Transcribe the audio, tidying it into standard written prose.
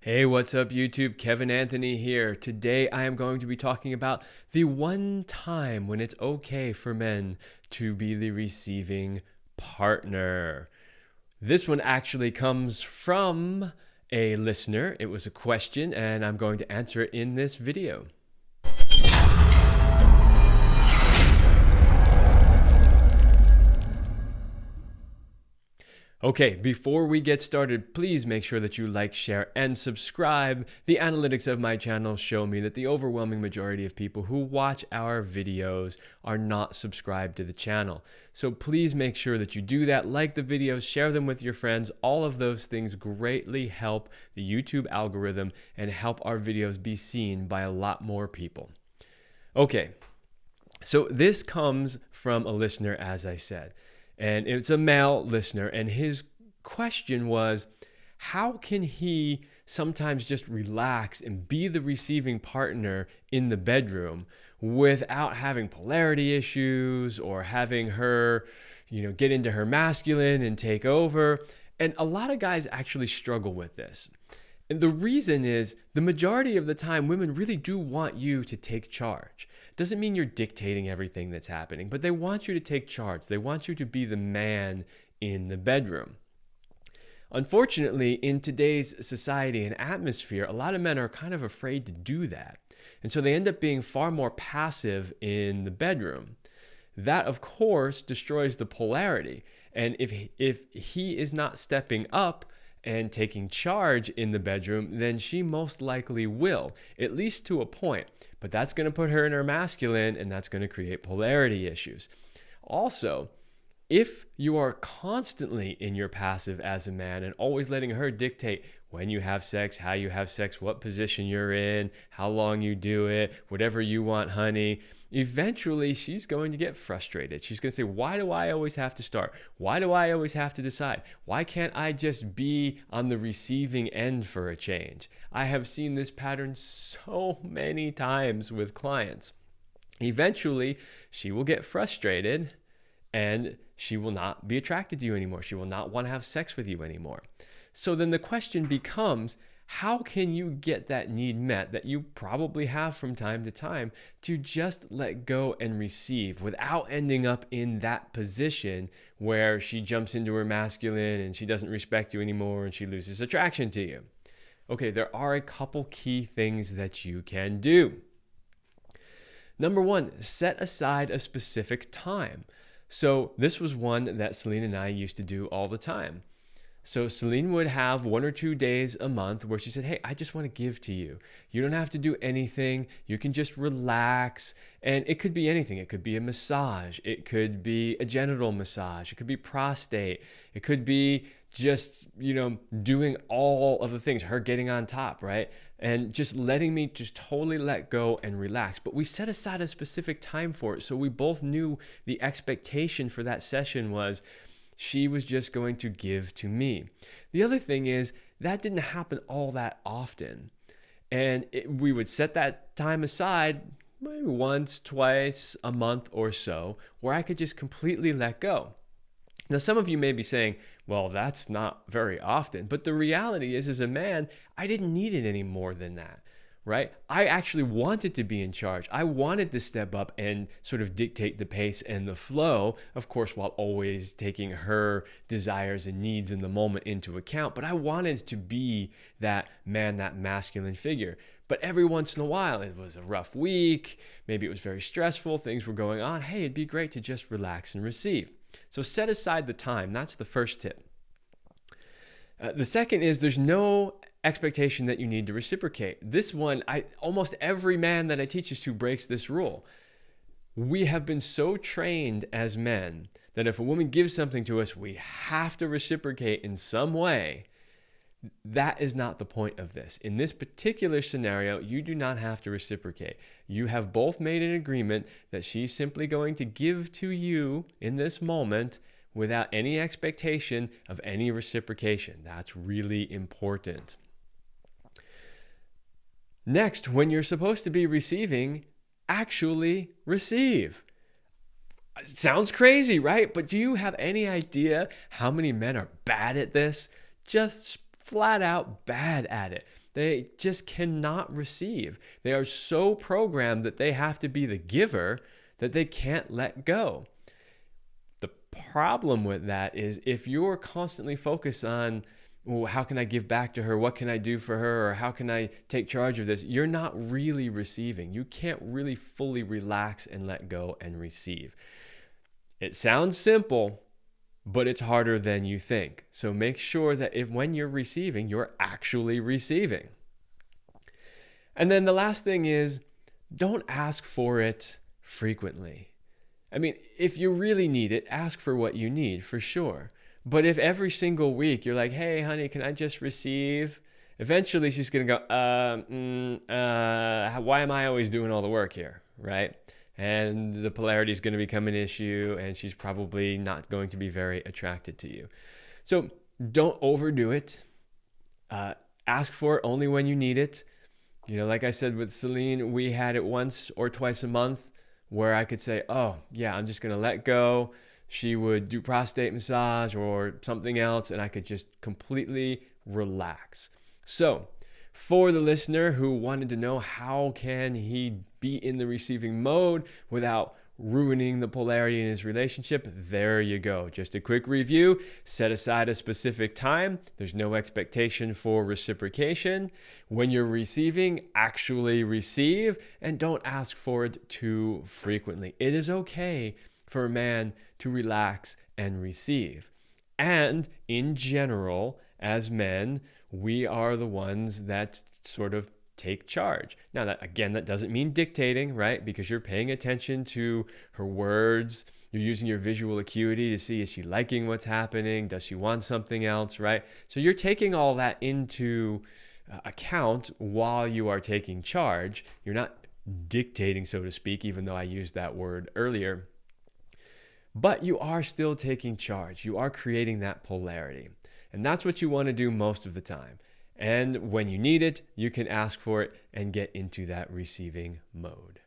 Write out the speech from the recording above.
Hey, what's up YouTube? Kevin Anthony here. Today I am going to be talking about the one time when it's okay for men to be the receiving partner. This one actually comes from a listener. It was a question and I'm going to answer it in this video. Okay, before we get started, please make sure that you like, share, and subscribe. The analytics of my channel show me that the overwhelming majority of people who watch our videos are not subscribed to the channel. So please make sure that you do that, like the videos, share them with your friends. All of those things greatly help the YouTube algorithm and help our videos be seen by a lot more people. Okay, so this comes from a listener, as I said. And it's a male listener, and his question was, how can he sometimes just relax and be the receiving partner in the bedroom without having polarity issues or having her, get into her masculine and take over? And a lot of guys actually struggle with this. And the reason is the majority of the time, women really do want you to take charge. Doesn't mean you're dictating everything that's happening, but they want you to take charge. They want you to be the man in the bedroom. Unfortunately, in today's society and atmosphere, a lot of men are kind of afraid to do that. And so they end up being far more passive in the bedroom. That, of course, destroys the polarity. And if he is not stepping up and taking charge in the bedroom, then she most likely will, at least to a point. But that's going to put her in her masculine, and that's going to create polarity issues. Also, if you are constantly in your passive as a man and always letting her dictate when you have sex, how you have sex, what position you're in, how long you do it, whatever you want, honey, eventually she's going to get frustrated. She's going to say, why do I always have to start? Why do I always have to decide? Why can't I just be on the receiving end for a change? I have seen this pattern so many times with clients. Eventually, she will get frustrated and she will not be attracted to you anymore. She will not want to have sex with you anymore. So then the question becomes, how can you get that need met that you probably have from time to time to just let go and receive without ending up in that position where she jumps into her masculine and she doesn't respect you anymore and she loses attraction to you? Okay, there are a couple key things that you can do. Number one, set aside a specific time. So this was one that Celine and I used to do all the time. So Celine would have 1 or 2 days a month where she said, hey, I just want to give to you. You don't have to do anything. You can just relax. And it could be anything. It could be a massage. It could be a genital massage. It could be prostate. It could be just, doing all of the things, her getting on top, right? And just letting me just totally let go and relax. But we set aside a specific time for it. So we both knew the expectation for that session was she was just going to give to me. The other thing is that didn't happen all that often. And we would set that time aside maybe once, twice a month or so where I could just completely let go. Now, some of you may be saying, well, that's not very often. But the reality is, as a man, I didn't need it any more than that, right? I actually wanted to be in charge. I wanted to step up and sort of dictate the pace and the flow, of course, while always taking her desires and needs in the moment into account. But I wanted to be that man, that masculine figure. But every once in a while, it was a rough week. Maybe it was very stressful. Things were going on. Hey, it'd be great to just relax and receive. So set aside the time. That's the first tip. The second is there's no expectation that you need to reciprocate. This one, almost every man that I teach this to breaks this rule. We have been so trained as men that if a woman gives something to us, we have to reciprocate in some way. That is not the point of this. In this particular scenario, you do not have to reciprocate. You have both made an agreement that she's simply going to give to you in this moment without any expectation of any reciprocation. That's really important. Next, when you're supposed to be receiving, actually receive. Sounds crazy, right? But do you have any idea how many men are bad at this? Just flat out bad at it. They just cannot receive. They are so programmed that they have to be the giver that they can't let go. The problem with that is if you're constantly focused on, well, how can I give back to her? What can I do for her? Or how can I take charge of this? You're not really receiving. You can't really fully relax and let go and receive. It sounds simple, but it's harder than you think. So make sure that when you're receiving, you're actually receiving. And then the last thing is, don't ask for it frequently. I mean, if you really need it, ask for what you need, for sure. But if every single week you're like, hey, honey, can I just receive? Eventually she's going to go, why am I always doing all the work here, right? And the polarity is going to become an issue, and she's probably not going to be very attracted to you. So don't overdo it. Ask for it only when you need it. Like I said with Celine, we had it once or twice a month where I could say, oh, yeah, I'm just going to let go. She would do prostate massage or something else, and I could just completely relax. So for the listener who wanted to know how can he be in the receiving mode without ruining the polarity in his relationship, there you go. Just a quick review. Set aside a specific time. There's no expectation for reciprocation. When you're receiving, actually receive, and don't ask for it too frequently. It is okay for a man to relax and receive. And in general, as men, we are the ones that sort of take charge. Now, that doesn't mean dictating, right? Because you're paying attention to her words. You're using your visual acuity to see, is she liking what's happening? Does she want something else, right? So you're taking all that into account while you are taking charge. You're not dictating, so to speak, even though I used that word earlier. But you are still taking charge. You are creating that polarity. And that's what you want to do most of the time. And when you need it, you can ask for it and get into that receiving mode.